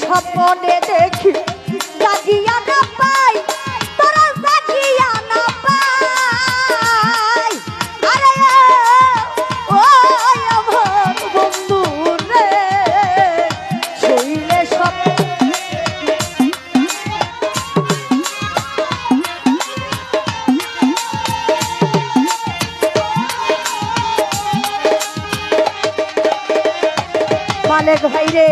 স্বপ্নে দেখি জাগিয়া না পাই তোরা জাগিয়া না পাই আরে ও আমার বন্ধু রে শৈলে মালিক ভাই রে